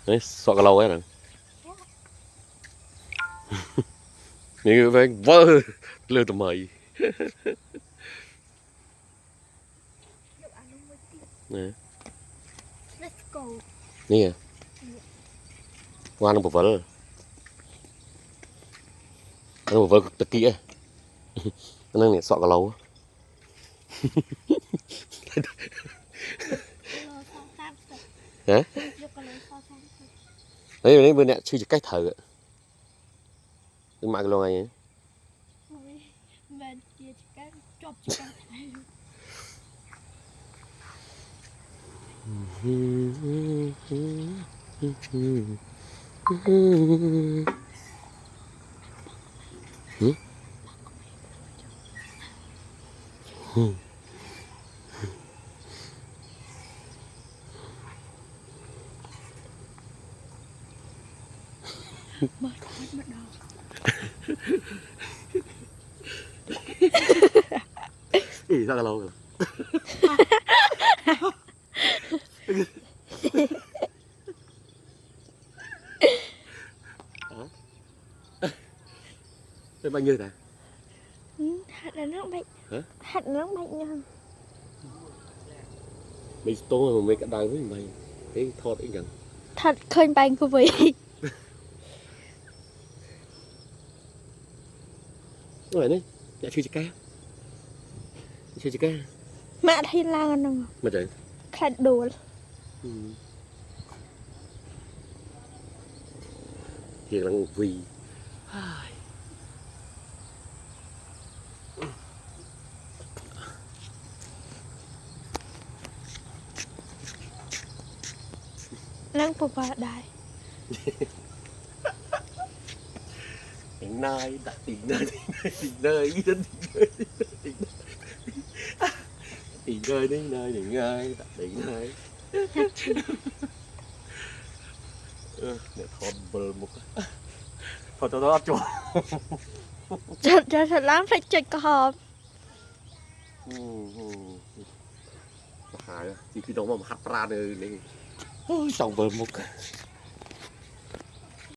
đấy sọ cái lâu ấy nè những cái vỡ lừa tụi mày nè nè ngoan một vỡ nó một vỡ cực kỹ nó này sọ cái lâu hả đấy bên này chưa cách thở nhưng mà cái lâu này Mời con bắt đầu. Ý sao cái lâu rồi cái bao nhiêu ta Hạt là nước bệnh. hả Hạt là nước bệnh nha. mày tố mà mày cả đài với mày cái thọt ấy chẳng Thật khơi bánh của vị. rồi đấy dạ chưa cá chưa cá Mẹ thấy lan không? mà trời Khát đồ. hiện là vì Nắng bò bò đài. hiện nay đã tìm nơi tìm nơi đến nơi đến nơi đã đến nơi để thọt bờ một thọt cho Cho lắm phải chơi có hòm. hài chỉ khi đó mà hắt ra đời này xong bờ một